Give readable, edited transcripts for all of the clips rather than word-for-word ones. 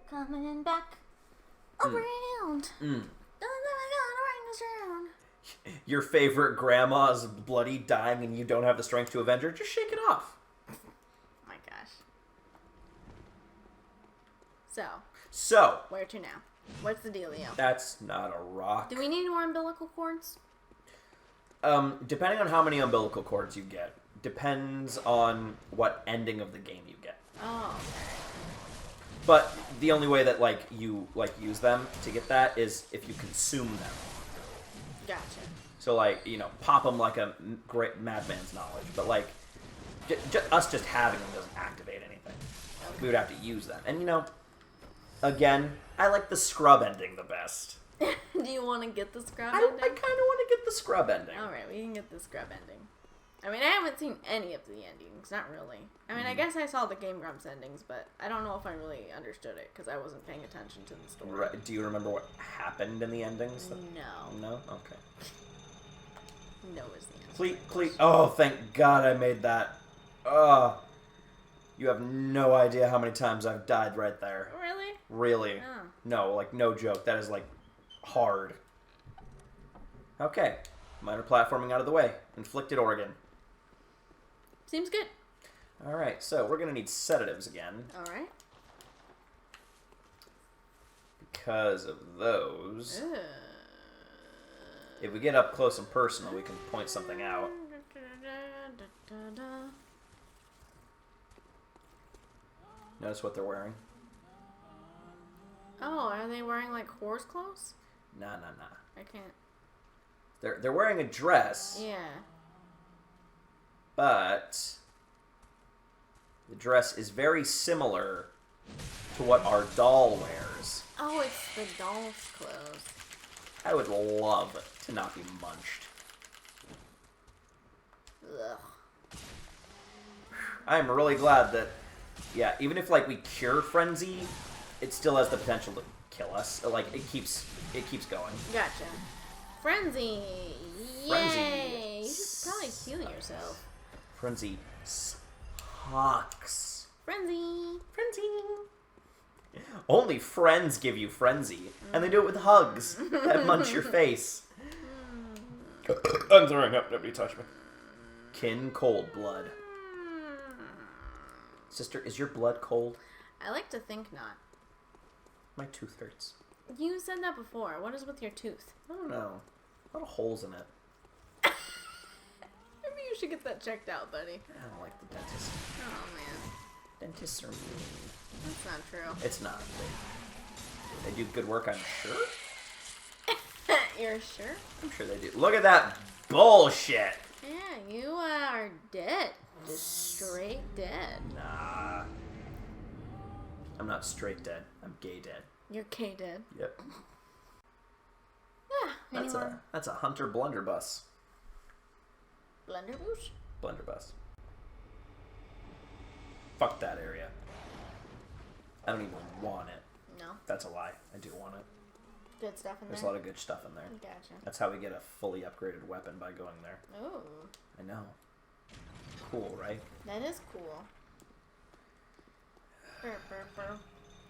coming back around. Your favorite grandma's bloody, dying, and you don't have the strength to avenge her? Just shake it off. My gosh. So, where to now? What's the dealio? That's not a rock. Do we need more umbilical cords? Depending on how many umbilical cords you get, depends on what ending of the game you get. Oh, okay. But the only way that you use them to get that is if you consume them. Gotcha. So pop them like a great madman's knowledge, but us just having them doesn't activate anything. Okay. We would have to use them, and again, I like the scrub ending the best. Do you want to get the scrub ending? I kind of want to get the scrub ending. All right, we can get the scrub ending. I mean, I haven't seen any of the endings, not really. I mean, I guess I saw the Game Grumps endings, but I don't know if I really understood it because I wasn't paying attention to the story. Right. Do you remember what happened in the endings? No. No? Okay. No is the answer. Please. Oh, thank God I made that. You have no idea how many times I've died right there. Really? Really. Oh. No, no joke. That is, hard. Okay. Minor platforming out of the way. Inflicted organ. Seems good. Alright, so we're going to need sedatives again. Alright. Because of those. If we get up close and personal, we can point something out. Notice what they're wearing? Oh, are they wearing horse clothes? Nah. I can't. They're wearing a dress. Yeah. But the dress is very similar to what our doll wears. Oh, it's the doll's clothes. I would love to not be munched. Ugh. I'm really glad that, even if we cure Frenzy, it still has the potential to kill us. It keeps going. Gotcha. Frenzy! Frenzy. Yay! You should probably heal yourself. Frenzy sucks. Frenzy! Only friends give you Frenzy, and they do it with hugs that munch your face. I'm throwing up, nobody touch me. Kin cold blood. Sister, is your blood cold? I like to think not. My tooth hurts. You said that before. What is with your tooth? I don't know. A lot of holes in it. Maybe you should get that checked out, buddy. I don't like the dentist. Oh, man. Dentists are mean. That's not true. It's not. They do good work, I'm sure. You're sure? I'm sure they do. Look at that bullshit! Yeah, you are dead. Just straight dead. Nah. I'm not straight dead. I'm gay dead. You're gay dead. Yep. Yeah, That's a Hunter blunderbuss. Blunderbush? Blunderbuss. Fuck that area. I don't even want it. No. That's a lie. I do want it. Good stuff in There's there? a lot of good stuff in there. Gotcha. That's how we get a fully upgraded weapon, by going there. Ooh. I know. Cool, right? That is cool.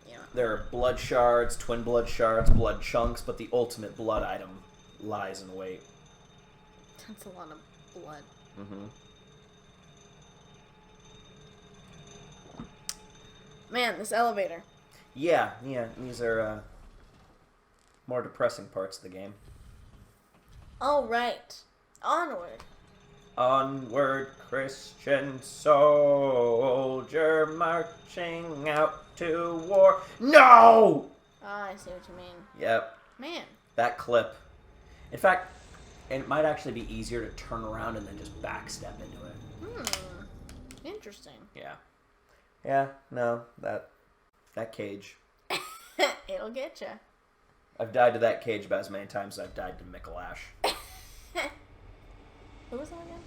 Yeah. There are blood shards, twin blood shards, blood chunks, but the ultimate blood item lies in wait. That's a lot of blood. Mm-hmm. Man, this elevator. Yeah, these are more depressing parts of the game. Oh, right. Onward. Onward, Christian soldier, marching out to war. No! Oh, I see what you mean. Yep. Man. That clip. In fact, it might actually be easier to turn around and then just backstep into it. Interesting. Yeah. Yeah, no, that cage. It'll get you. I've died to that cage about as many times as I've died to Mikolash. Who was that again?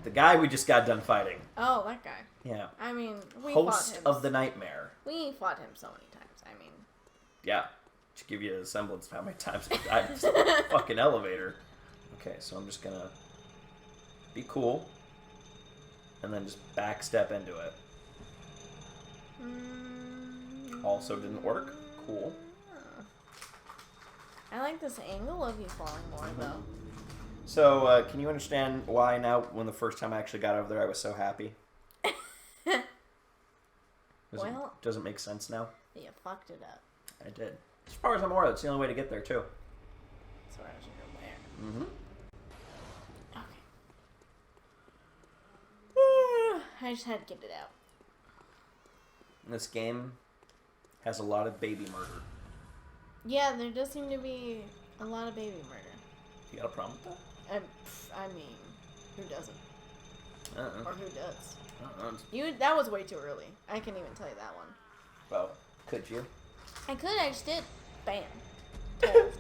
The guy we just got done fighting. Oh, that guy. Yeah. I mean, we Host fought him. of the Nightmare. We fought him so many times. I mean. Yeah. To give you a semblance of how many times we died in this fucking elevator. Okay, so I'm just gonna be cool. And then just backstep into it. Also didn't work. Cool. I like this angle of you falling more, though. So, can you understand why now, when the first time I actually got over there, I was so happy? Doesn't make sense now? You fucked it up. I did. As far as I'm aware, that's the only way to get there, too. As far as you're aware. Mm-hmm. I just had to get it out. This game has a lot of baby murder. Yeah, there does seem to be a lot of baby murder. You got a problem with that? I mean, who doesn't? Uh-uh. Or who does? Uh-uh. That was way too early. I can't even tell you that one. Well, could you? I could, I just did. Bam. Told.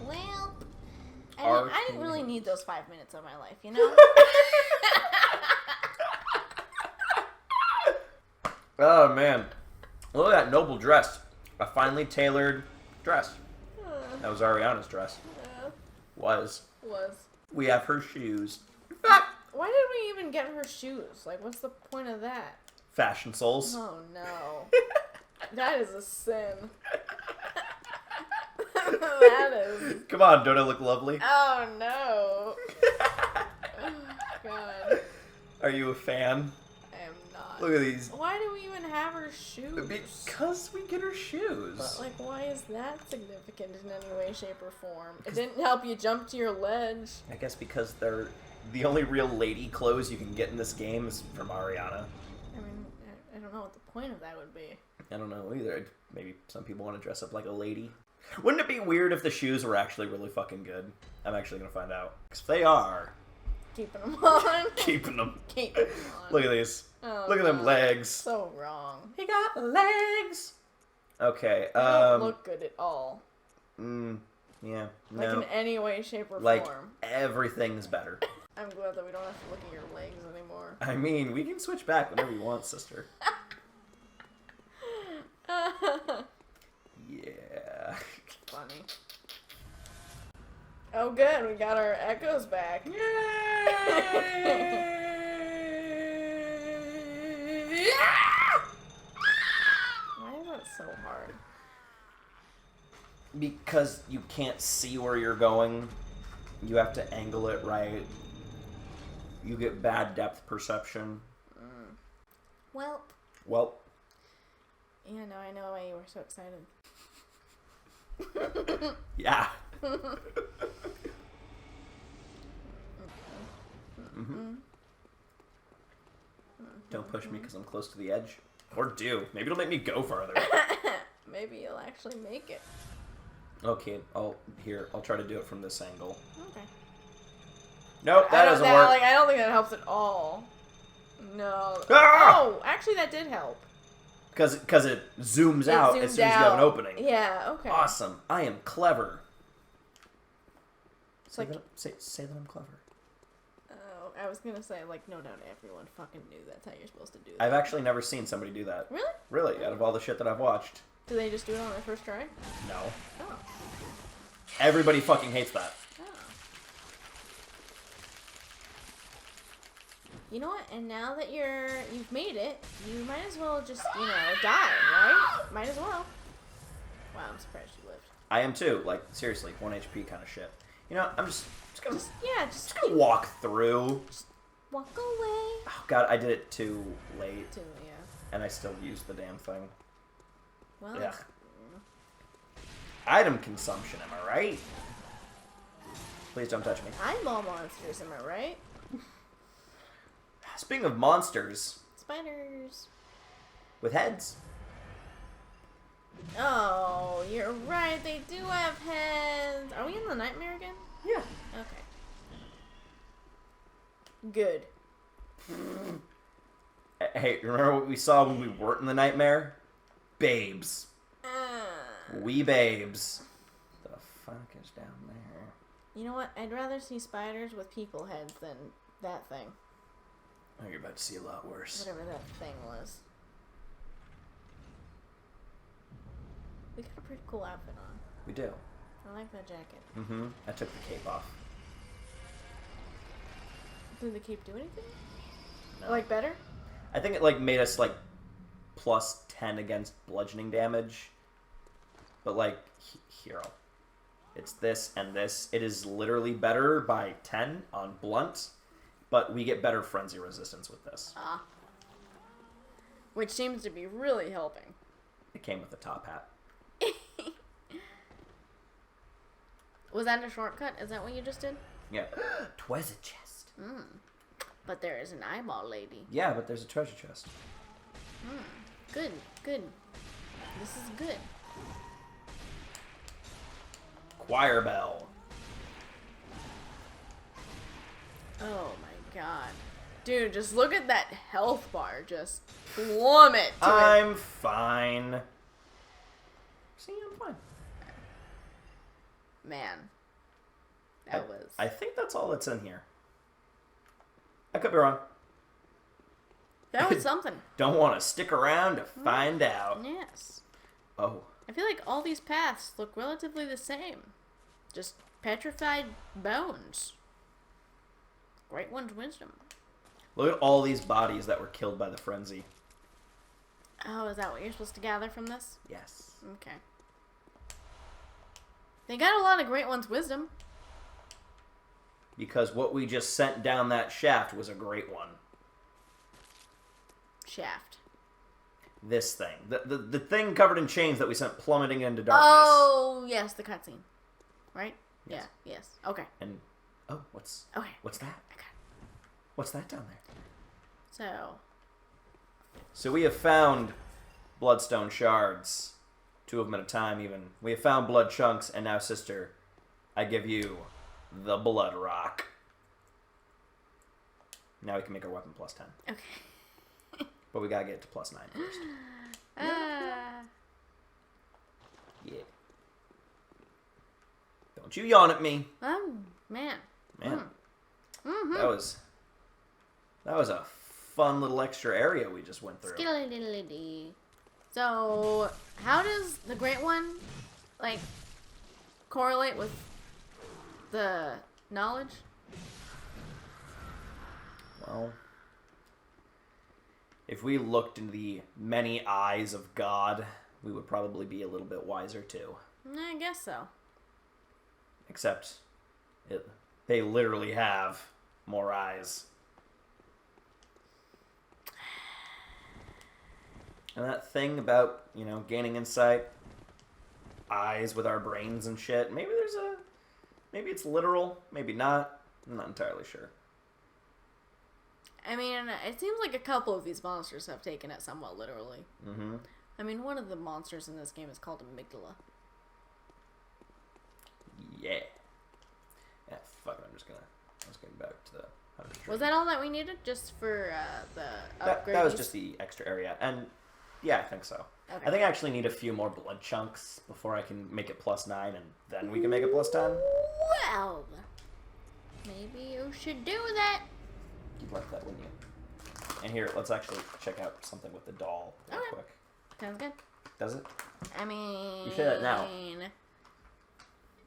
Well, I didn't really need those 5 minutes of my life, you know? Oh, man. Look at that noble dress. A finely tailored dress. That was Ariana's dress. Was. We have her shoes. Why did we even get her shoes? Like, what's the point of that? Fashion souls. Oh, no. That is a sin. That is... Come on, don't I look lovely? Oh, no. Oh, God. Are you a fan? I am not. Look at these. Why do we even have her shoes? Because we get her shoes. But, like, why is that significant in any way, shape, or form? It didn't help you jump to your ledge. I guess because they're the only real lady clothes you can get in this game is from Ariana. I mean, I don't know what the point of that would be. I don't know either. Maybe some people want to dress up like a lady. Wouldn't it be weird if the shoes were actually really fucking good? I'm actually going to find out. Because if they are... Keeping them on. Keeping them. Keeping them on. Look at these. Oh, look at them legs. So wrong. He got legs. Okay. They don't look good at all. Yeah. Like No. in any way, shape, or like, form. Everything's better. I'm glad that we don't have to look at your legs anymore. I mean, we can switch back whenever you want, sister. Yeah. Funny. Oh, good. We got our echoes back. Yay! Why is that so hard? Because you can't see where you're going. You have to angle it right. You get bad depth perception. Well. Yeah, no, I know why you were so excited. Yeah. Don't push me because I'm close to the edge. Or do. Maybe it'll make me go further. Maybe you'll actually make it. Okay, I'll try to do it from this angle. Okay. Nope, that doesn't work. Like, I don't think that helps at all. No. Ah! Oh, actually that did help. Because it zooms out as soon as you have an opening. Yeah, okay. Awesome. I am clever. It's like, say that I'm clever. Oh, I was going to say, like, no doubt everyone fucking knew that's how you're supposed to do that. I've actually never seen somebody do that. Really? Really, out of all the shit that I've watched. Do they just do it on their first try? No. Oh. Everybody fucking hates that. Oh. You know what? And now that you've made it, you might as well just, die, right? Might as well. Wow, I'm surprised you lived. I am too. Like, seriously, 1 HP kind of shit. You know, I'm just gonna walk through. Just walk away. Oh god, I did it too late. Yeah. And I still used the damn thing. Well. Yeah. Item consumption, am I right? Please don't touch me. Eyeball monsters, am I right? Speaking of monsters. Spiders. With heads. Oh, you're right. They do have heads. Are we in the nightmare again? Yeah. Okay. Good. Hey, remember what we saw when we weren't in the nightmare? Babes. Wee babes. The fuck is down there? You know what? I'd rather see spiders with people heads than that thing. Oh, you're about to see a lot worse. Whatever that thing was. We got a pretty cool outfit on. We do. I like that jacket. Mm-hmm. I took the cape off. Did the cape do anything? No. Like better? I think it like made us like plus 10 against bludgeoning damage. But, like, hero. It's this and this. It is literally better by 10 on blunt, but we get better frenzy resistance with this. Which seems to be really helping. It came with a top hat. Was that a shortcut? Is that what you just did? Yeah. 'Twas a chest. But there is an eyeball lady. Yeah, but there's a treasure chest. Good, good. This is good. Choir bell. Oh my god. Dude, just look at that health bar. Just plummet to I'm fine. See, I'm fine. Man. That was... I think that's all that's in here. I could be wrong. That was something. Don't want to stick around to find out. Yes. Oh. I feel like all these paths look relatively the same. Just petrified bones. Great One's wisdom. Look at all these bodies that were killed by the frenzy. Oh, is that what you're supposed to gather from this? Yes. Okay. They got a lot of Great One's wisdom. Because what we just sent down that shaft was a great one. Shaft. This thing. The thing covered in chains that we sent plummeting into darkness. Oh, yes, the cutscene. Right? Yes. Yeah, yes. Okay. And, what's that? Okay. What's that down there? So we have found bloodstone shards. 2 of them at a time, even. We have found blood chunks, and now, sister, I give you the blood rock. Now we can make our weapon plus 10. Okay. But we gotta get it to plus 9 first. Yeah. Don't you yawn at me. Oh, man. Man. Mm-hmm. That was a fun little extra area we just went through. Skidly-diddly-dee. So, how does the Great One, like, correlate with the knowledge? Well, if we looked in the many eyes of God, we would probably be a little bit wiser too. I guess so. Except, they literally have more eyes. And that thing about, gaining insight, eyes with our brains and shit, maybe it's literal, maybe not. I'm not entirely sure. I mean, it seems like a couple of these monsters have taken it somewhat literally. Mm-hmm. I mean, one of the monsters in this game is called Amygdala. Yeah. Yeah, fuck it, let's get back to the... Was that all that we needed just for the upgrades? That was just the extra area, and yeah, I think so. Okay. I think I actually need a few more blood chunks before I can make it plus 9, and then we can make it plus 10. Well, maybe you should do that. You'd like that, wouldn't you? And here, let's actually check out something with the doll real quick. Sounds good. Does it? I mean... You say that now.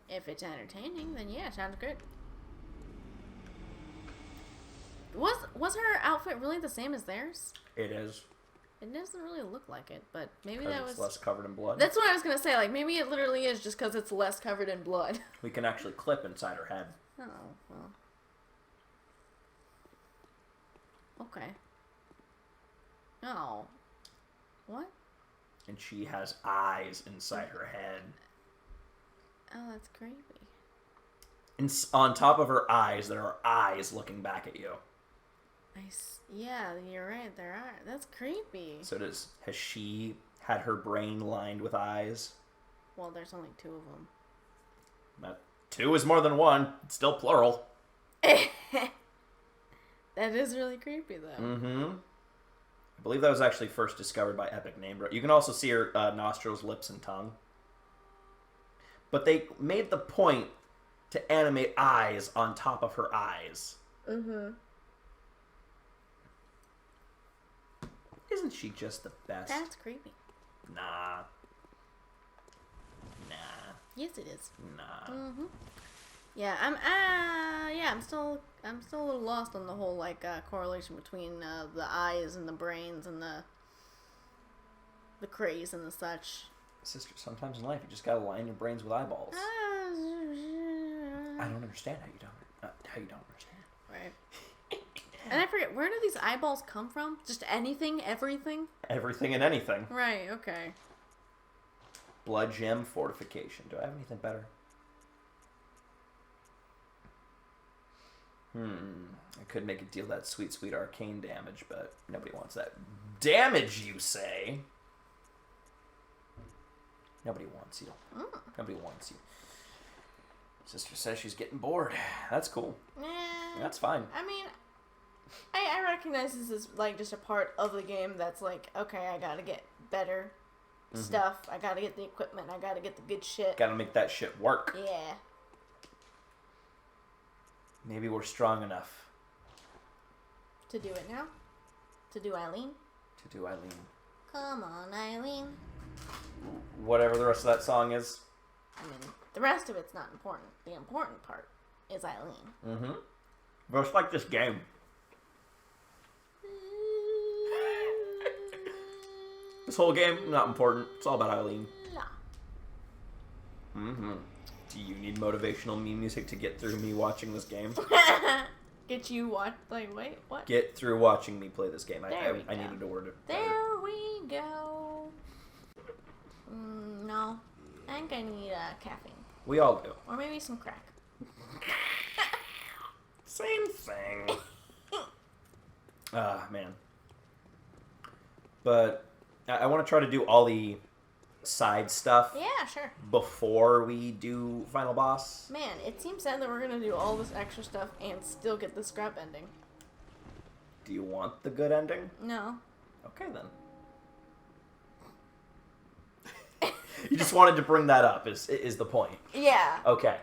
If it's entertaining, then yeah, sounds good. Was her outfit really the same as theirs? It is. It doesn't really look like it, but maybe 'Cause that it's was... less covered in blood. That's what I was going to say. Like, maybe it literally is just because it's less covered in blood. We can actually clip inside her head. Oh, well. Okay. Oh. What? And she has eyes inside her head. Oh, that's creepy. On top of her eyes, there are eyes looking back at you. Yeah, you're right. There are. That's creepy. So has she had her brain lined with eyes? Well, there's only 2 of them. 2 is more than 1. It's still plural. That is really creepy, though. Mm-hmm. I believe that was actually first discovered by Epic Name. You can also see her nostrils, lips, and tongue. But they made the point to animate eyes on top of her eyes. Mm-hmm. Isn't she just the best? That's creepy. Nah. Yes, it is. Nah. Mm-hmm. Yeah, I'm still a little lost on the whole correlation between the eyes and the brains and the the craze and the such. Sister, sometimes in life you just gotta line your brains with eyeballs. I don't understand how you don't understand. Right. And I forget, where do these eyeballs come from? Just anything, everything? Everything and anything. Right, okay. Blood gem fortification. Do I have anything better? I could make it deal that sweet, sweet arcane damage, but nobody wants that. Damage, you say? Nobody wants you. Nobody wants you. Sister says she's getting bored. That's cool. That's fine. I mean, I recognize this is like just a part of the game that's like, okay, I gotta get better stuff. I gotta get the equipment. I gotta get the good shit. Gotta make that shit work. Yeah. Maybe we're strong enough. To do it now? To do Eileen? To do Eileen. Come on, Eileen. Whatever the rest of that song is. I mean, the rest of it's not important. The important part is Eileen. Just like this game. This whole game, not important. It's all about Eileen. Do you need motivational meme music to get through me watching this game? Get you what? Like, wait, what? Get through watching me play this game. I needed to word it better. better. There we go. No. I think I need caffeine. We all do. Or maybe some crack. Same thing. Man. But I want to try to do all the side stuff. Yeah, sure. Before we do final boss. Man, it seems sad that we're going to do all this extra stuff and still get the scrap ending. Do you want the good ending? No. Okay, then. You just wanted to bring that up, is the point. Yeah. Okay.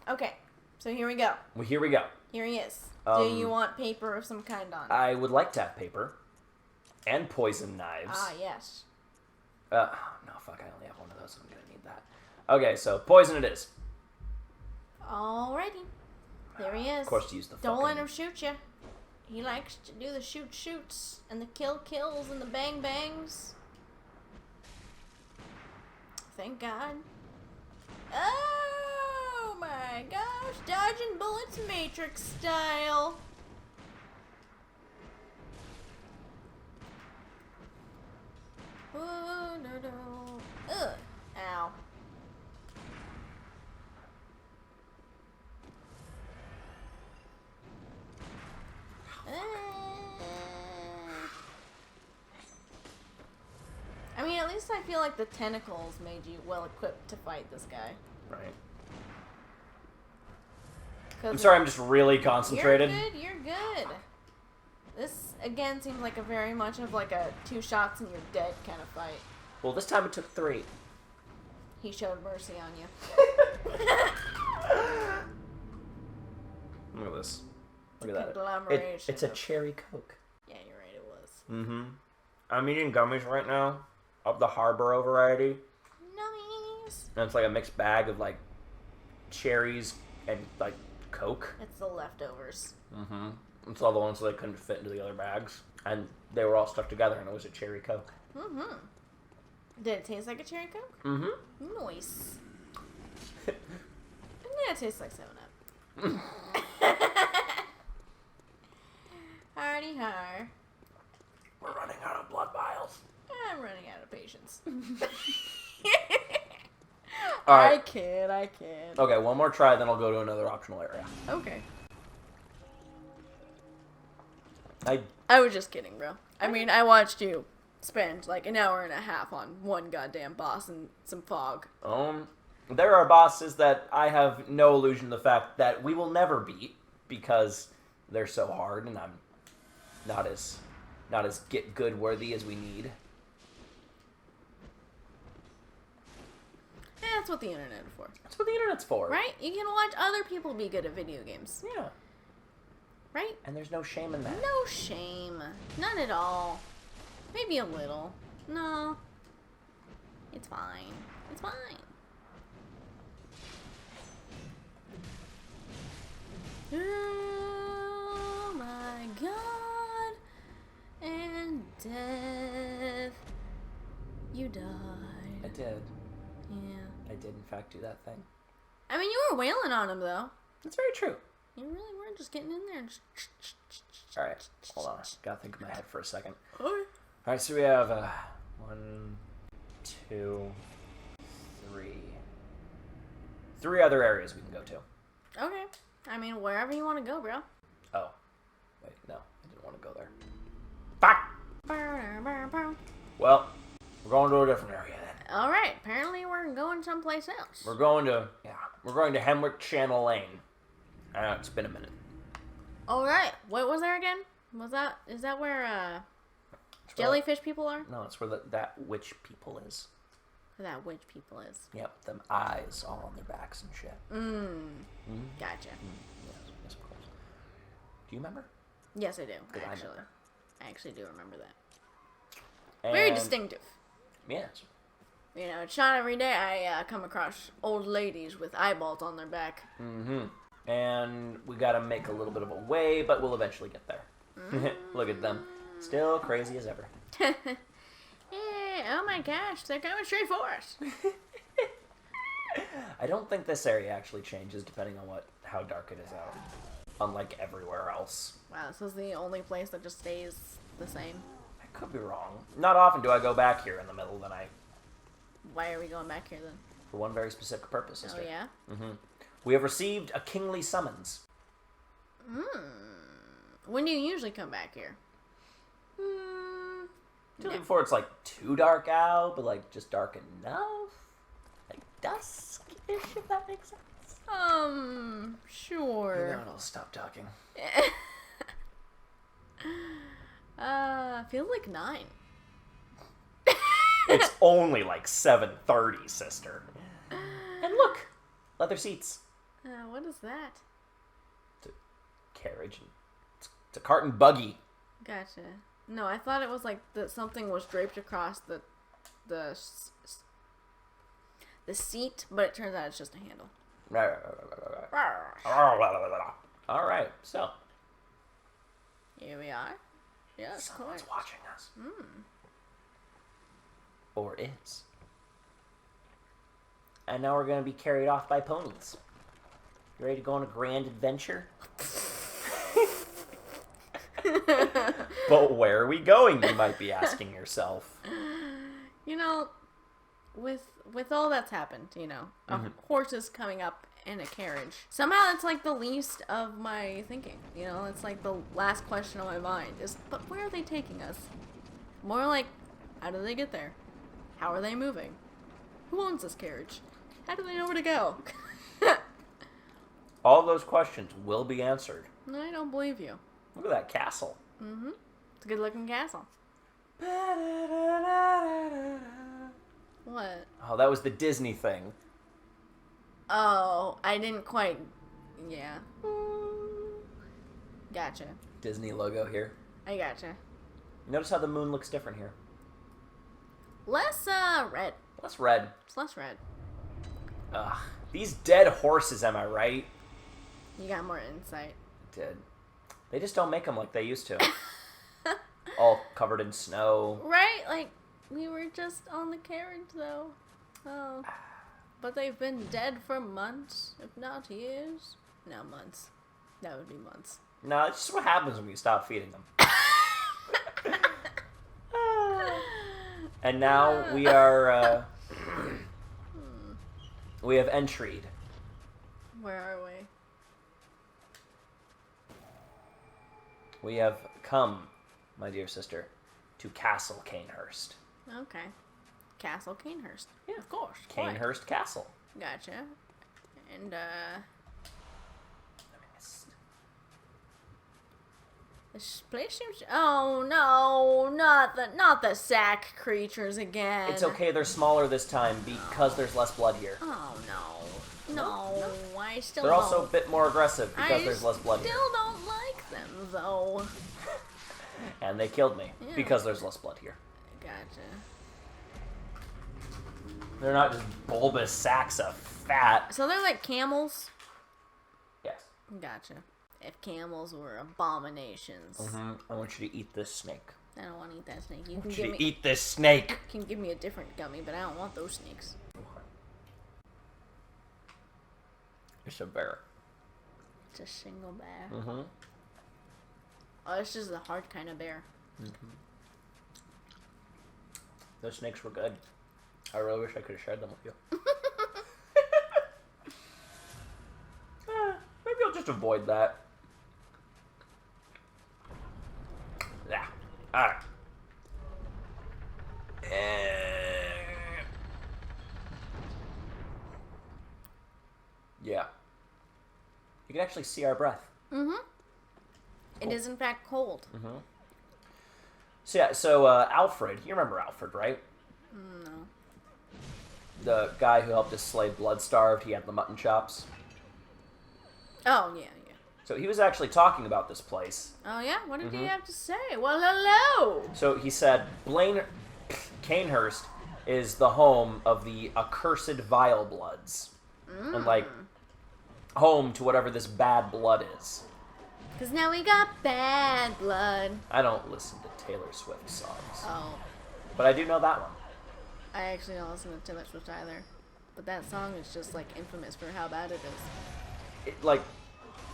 Okay. So here we go. Well, here we go. Here he is. Do you want paper of some kind on? I would like to have paper. And poison knives. Ah, yes. No, fuck, I only have one of those, so I'm gonna need that. Okay, so poison it is. Alrighty. There he is. Of course, to use the Don't let him shoot you. He likes to do the shoots and the kills and the bang bangs. Thank God. Oh my gosh. Dodging bullets Matrix style. Oh, no. Ugh. Ow. I mean, at least I feel like the tentacles made you well equipped to fight this guy. Right. I'm sorry, I'm just really concentrated. You're good. This, again, seems like a very much of like a 2 shots and you're dead kind of fight. Well, this time it took 3. He showed mercy on you. Look at this. Look at that. Conglomeration. It's a cherry Coke. Yeah, you're right, it was. I'm eating gummies right now of the Harborough variety. Nice. And it's like a mixed bag of like cherries and like Coke. It's the leftovers. It's all the ones that couldn't fit into the other bags. And they were all stuck together and it was a cherry Coke. Did it taste like a cherry Coke? Nice. Yeah, it tastes like 7-Up. Hardy har. We're running out of blood vials. I'm running out of patience. All right. I kid. Okay, one more try, then I'll go to another optional area. Okay. I was just kidding, bro. I mean, I watched you spend like an hour and a half on one goddamn boss and some fog. There are bosses that I have no illusion of the fact that we will never beat because they're so hard and I'm not as get good worthy as we need. That's what the internet is for. That's what the internet's for. Right? You can watch other people be good at video games. Yeah. Right? And there's no shame in that. No shame. None at all. Maybe a little. No. It's fine. It's fine. Oh my God. And death. You died. I did. Yeah. I did, in fact, do that thing. I mean, you were wailing on him, though. That's very true. You really were just getting in there and just... Alright, hold on. Gotta think in my head for a second. Okay. Alright, so we have 1, 2, 3. 3 other areas we can go to. Okay. I mean, wherever you want to go, bro. Oh. Wait, no. I didn't want to go there. Fuck! Well, we're going to a different area then. Alright, apparently we're going someplace else. We're going to Hemwick Channel Lane. I know, it's been a minute. Alright, what was there again? Is that where, jellyfish people are? No, it's where that witch people is. Where that witch people is. Yep, them eyes all on their backs and shit. Gotcha. Yes, of course. Do you remember? Yes, I do, I actually. remember. I actually do remember that. And Very distinctive. Yes. You know, it's not every day I come across old ladies with eyeballs on their back. Mm-hmm. And we gotta make a little bit of a way, but we'll eventually get there. Look at them. Still crazy as ever. Hey, oh my gosh, they're coming straight for us. I don't think this area actually changes depending on how dark it is out. Unlike everywhere else. Wow, this is the only place that just stays the same. I could be wrong. Not often do I go back here in the middle of the night. Why are we going back here then? For one very specific purpose, sister. Oh, yeah? Mm-hmm. We have received a kingly summons. When do you usually come back here? Usually before it's like too dark out, but like just dark enough. Like dusk-ish, if that makes sense. Sure. Now I'll stop talking. Feels like 9. It's only like 7:30, sister. And look, leather seats. What is that? It's a carriage. It's a cart and buggy. Gotcha. No, I thought it was like that something was draped across the seat, but it turns out it's just a handle. All right, so Here we are. Yeah, of someone's course. watching us. Or is. And now we're going to be carried off by ponies. You ready to go on a grand adventure? But where are we going, you might be asking yourself. You know, with all that's happened, you know, horses coming up in a carriage. Somehow it's like the least of my thinking. You know, it's like the last question on my mind is, but where are they taking us? More like, how do they get there? How are they moving? Who owns this carriage? How do they know where to go? All those questions will be answered. No, I don't believe you. Look at that castle. It's a good looking castle. What? Oh, that was the Disney thing. Oh, I didn't quite... Yeah. Gotcha. Disney logo here. I gotcha. Notice how the moon looks different here. Less, red. Less red. It's less red. Ugh. These dead horses, am I right? You got more insight. Did. They just don't make them like they used to. All covered in snow. Right? Like, we were just on the carriage, though. Oh. But they've been dead for months, if not years. No, months. That would be months. No, it's just what happens when you stop feeding them. And now we are, we have entried. Where are we? We have come, my dear sister, to Castle Canehurst. Okay. Castle Canehurst. Yeah, of course. Canehurst Castle. Gotcha. And, this place seems... Oh, no. Not the sack creatures again. It's okay, they're smaller this time because there's less blood here. Oh, no. No. I still They're don't... also a bit more aggressive because there's less blood here. I still don't like them, though. And they killed me because there's less blood here. Gotcha. They're not just bulbous sacks of fat. So they're like camels? Yes. Gotcha. If camels were abominations. I want you to eat this snake. I don't want to eat that snake. You can Should give you me. eat this snake? You can give me a different gummy, but I don't want those snakes. It's a bear. It's a single bear. Mm-hmm. Oh, it's just a hard kind of bear. Mm-hmm. Those snakes were good. I really wish I could have shared them with you. Maybe I'll just avoid that. Yeah. Alright. Yeah. You can actually see our breath. Mm-hmm. Cool. It is in fact cold. Mm-hmm. So Alfred, you remember Alfred, right? No. The guy who helped us slay Bloodstarved, he had the mutton chops. Oh, yeah. So he was actually talking about this place. Oh, yeah? What did he have to say? Well, hello! So he said, Canehurst is the home of the accursed Vile Bloods. And, like, home to whatever this bad blood is. Because now we got bad blood. I don't listen to Taylor Swift songs. Oh. But I do know that one. I actually don't listen to Taylor Swift either. But that song is just, like, infamous for how bad it is.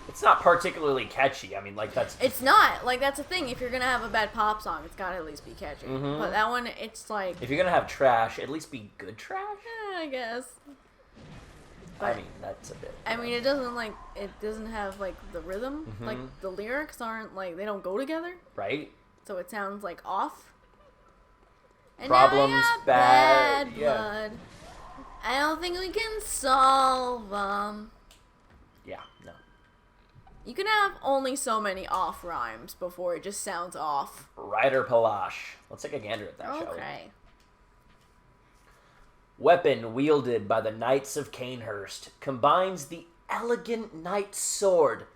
It's not particularly catchy. I mean, like, that's... It's not. Like, that's the thing. If you're going to have a bad pop song, it's got to at least be catchy. Mm-hmm. But that one, it's like... If you're going to have trash, at least be good trash? I guess. I But, mean, that's a bit... I mean, it doesn't have, like, the rhythm. Mm-hmm. Like, the lyrics aren't, like, they don't go together. Right? So it sounds, like, off. And Problems, now I got bad, bad yeah. blood. I don't think we can solve them. Yeah, no. You can have only so many off rhymes before it just sounds off. Ryder Palash. Let's take a gander at that, shall we? Okay. Weapon wielded by the Knights of Canehurst combines the elegant knight's sword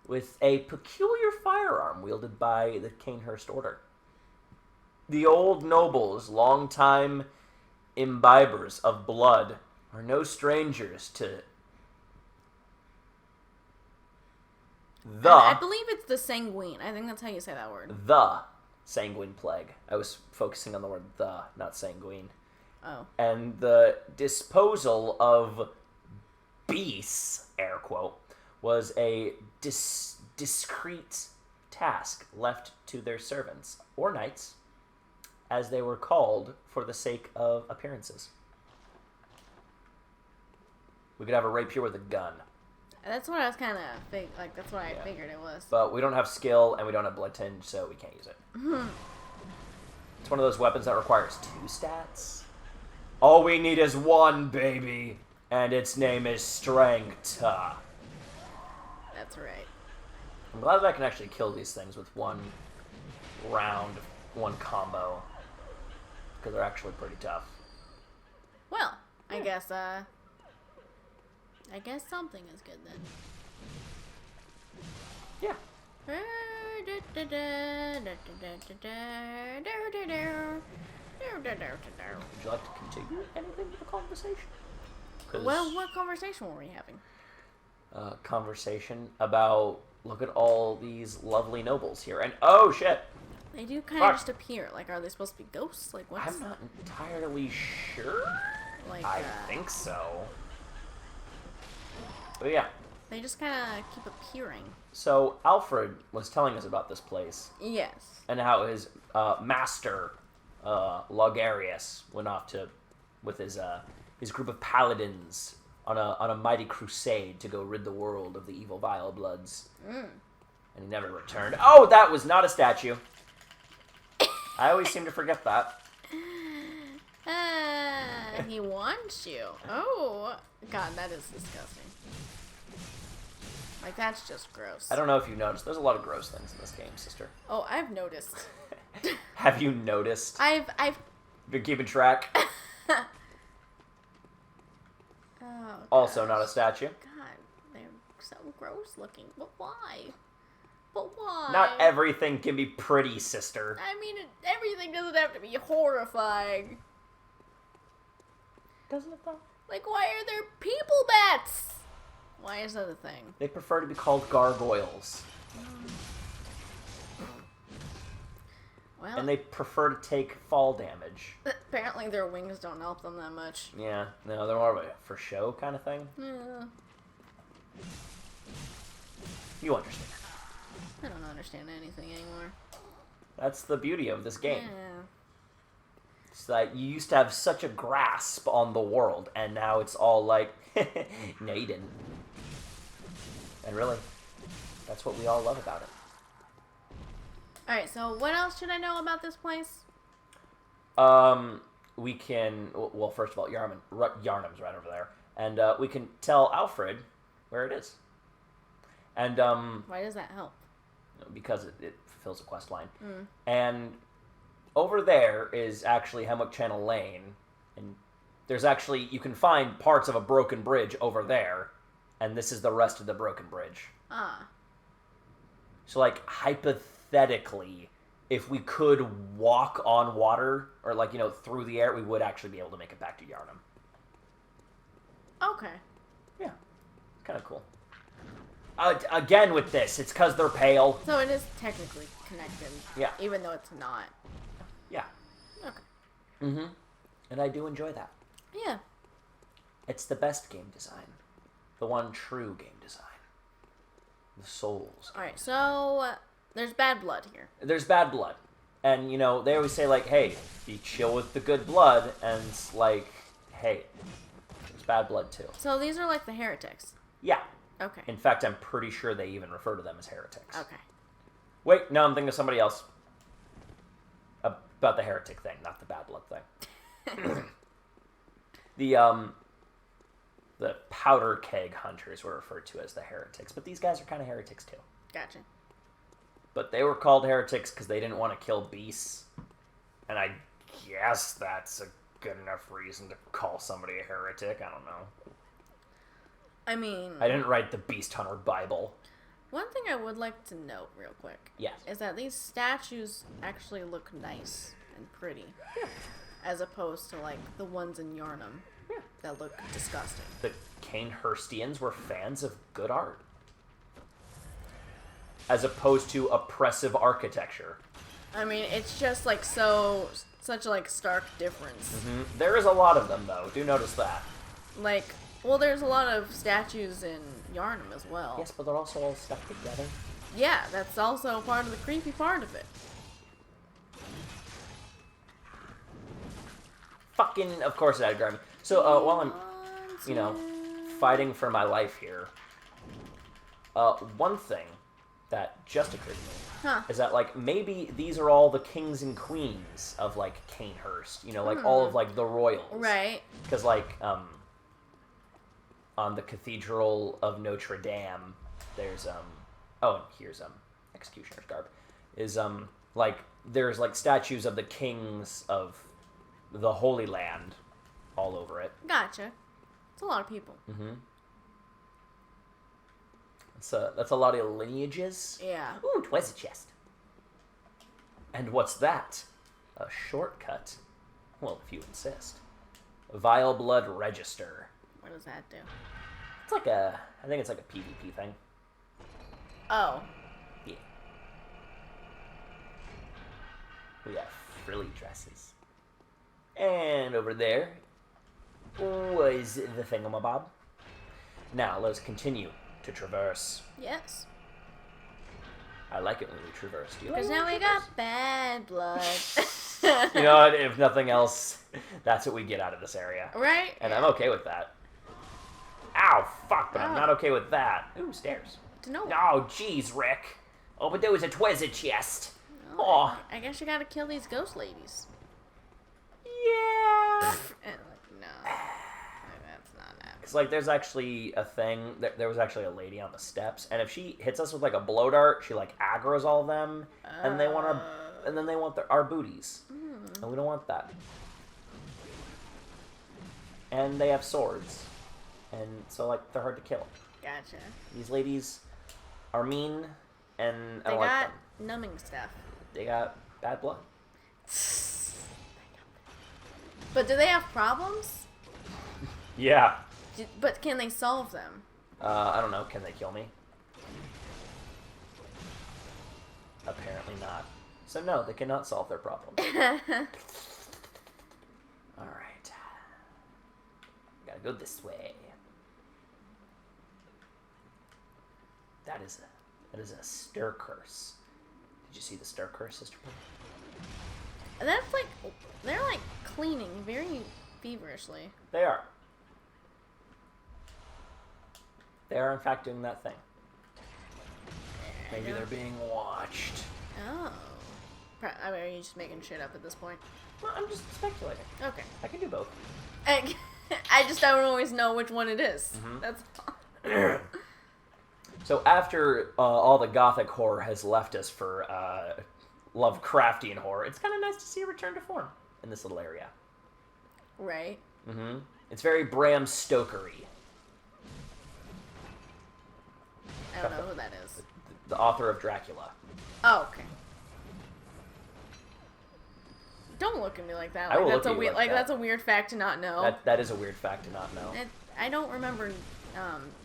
with a peculiar firearm wielded by the Canehurst Order. The old nobles, longtime imbibers of blood, are no strangers to I believe it's the sanguine. I think that's how you say that word. the sanguine plague. I was focusing on the word the, not sanguine. Oh. And the disposal of beasts, air quote, was a discreet task left to their servants, or knights, as they were called for the sake of appearances. We could have a rapier with a gun. That's what I was kind of that's what I figured it was. But we don't have skill, and we don't have blood tinge, so we can't use it. It's one of those weapons that requires 2 stats. All we need is 1, baby, and its name is Strength. That's right. I'm glad that I can actually kill these things with 1 round, 1 combo, because they're actually pretty tough. Well, I guess something is good then. Yeah. Would you like to continue anything to the conversation? Well, what conversation were we having? Conversation about, look at all these lovely nobles here, and oh shit! They do kind of just appear. Like, are they supposed to be ghosts? Like, what's... I'm not entirely sure. Like, I think so. But yeah. They just kind of keep appearing. So Alfred was telling us about this place. Yes. And how his master, Logarius, went off with his group of paladins on a mighty crusade to go rid the world of the evil Vile Bloods. And he never returned. Oh, that was not a statue. I always seem to forget that. He wants you. Oh, God, that is disgusting. Like, that's just gross. I don't know if you noticed. There's a lot of gross things in this game, sister. Oh, I've noticed. Have you noticed? I've been keeping track. Oh, Also, gosh. not a statue. God, they're so gross looking. But why? But why? Not everything can be pretty, sister. I mean, everything doesn't have to be horrifying. Doesn't it though? Like, why are there people bats? Why is that a thing? They prefer to be called gargoyles. Well, and they prefer to take fall damage. apparently their wings don't help them that much. Yeah, no, they're more of a for show kind of thing. Yeah. You understand. I don't understand anything anymore. That's the beauty of this game. Yeah. It's that you used to have such a grasp on the world, and now it's all like, no, you didn't. And really, that's what we all love about it. Alright, so what else should I know about this place? We can, well, first of all, Yarnum's right over there, and we can tell Alfred where it is. And Why does that help? because it fulfills a quest line. Mm. And over there is actually Hemlock Channel Lane, and there's actually, you can find parts of a broken bridge over there, and this is the rest of the broken bridge. Ah. So, like, hypothetically, if we could walk on water, or, like, you know, through the air, we would actually be able to make it back to Yarnum. Okay. Yeah. Kind of cool. Again with this, it's because they're pale. So it is technically connected. Yeah. Even though it's not. Yeah. Okay. Mm-hmm. And I do enjoy that. Yeah. It's the best game design. The one true game design. The Souls. Alright, so there's Bad Blood here. There's Bad Blood. And, you know, they always say, like, hey, be chill with the good blood. And it's like, hey, there's Bad Blood too. So these are like the heretics. Yeah. Okay. In fact, I'm pretty sure they even refer to them as heretics. Okay. Wait, no, I'm thinking of somebody else. About the heretic thing, not the Bad Blood thing. The powder keg hunters were referred to as the heretics, but these guys are kind of heretics too. Gotcha. But they were called heretics because they didn't want to kill beasts, and I guess that's a good enough reason to call somebody a heretic. I don't know. I mean, I didn't write the Beast Hunter Bible. one thing I would like to note real quick. Yes. Is that these statues actually look nice and pretty. Yeah. As opposed to, like, the ones in Yarnum. Yeah. That look disgusting. The Canehurstians were fans of good art. As opposed to oppressive architecture. I mean, it's just, like, such, like, stark difference. Mm-hmm. There is a lot of them, though. Do notice that. Like, well, there's a lot of statues in Yarnum as well. Yes, but they're also all stuck together. Yeah, that's also part of the creepy part of it. Fucking, of course it had Grammy. So, while I'm, you know, fighting for my life here, one thing that just occurred to me is that, like, maybe these are all the kings and queens of, like, Canehurst. You know, like, all of, like, the royals. Right. Because, like, on the Cathedral of Notre Dame, there's, oh, and here's, Executioner's Garb, is, like, there's, like, statues of the kings of the Holy Land all over it. Gotcha. It's a lot of people. Mm-hmm. That's a lot of lineages. Yeah. Ooh, twice a chest. And what's that? A shortcut. Well, if you insist. Vile Blood Register. What does that do? It's like I think it's like a PvP thing. Oh. Yeah. We got frilly dresses. And over there was the thingamabob. Now, let's continue to traverse. Yes. I like it when we traverse. Do you like Because it when now we traverse? got Bad Blood. You know what? If nothing else, that's what we get out of this area. Right? And I'm okay with that. Ow, fuck, but I'm Oh. not okay with that. Ooh, stairs. No. Oh, jeez, Rick. Oh, but there was a treasure chest. Oh, Aw. I guess you gotta kill these ghost ladies. Yeah. And, like, no. That's not happening. Because, like, there's actually a thing. There was actually a lady on the steps, and if she hits us with, like, a blow dart, she, like, aggroes all of them, and they want and then they want our booties. And we don't want that. And they have swords. And so, like, they're hard to kill. Gotcha. These ladies are mean, and I They don't like got them. numbing stuff. They got bad blood. But do they have problems? Yeah. But can they solve them? I don't know. Can they kill me? Apparently not. So no, they cannot solve their problems. Alright. Gotta go this way. That is a stir curse. Did you see the stir curse, Sister Punk? That's like, they're like cleaning very feverishly. They are. They are in fact doing that thing. Maybe they're being watched. Oh. I mean, are you just making shit up at this point? Well, I'm just speculating. Okay. I can do both. I just don't always know which one it is. That's all. So after all the gothic horror has left us for Lovecraftian horror, it's kind of nice to see a return to form in this little area. Right. Mm-hmm. It's very Bram Stokery. I don't know who that is. The author of Dracula. Oh, okay. Don't look at me like that. I will That's look a at you weird, like that. That's a weird fact to not know. That is a weird fact to not know. I don't remember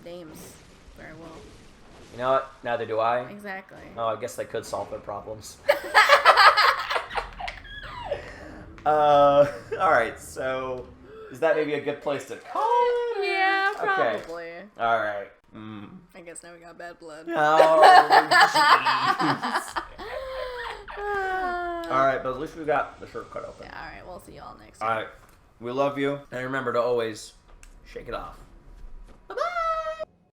names very well. You know what? Neither do I. Exactly. Oh, I guess they could solve their problems. Alright, so is that maybe a good place to call it? Yeah, probably. Okay. Alright. I guess now we got bad blood. Oh, jeez. Alright, but at least we got the shortcut open. Yeah, alright, we'll see y'all next time. Alright. We love you. And remember to always shake it off. Bye-bye!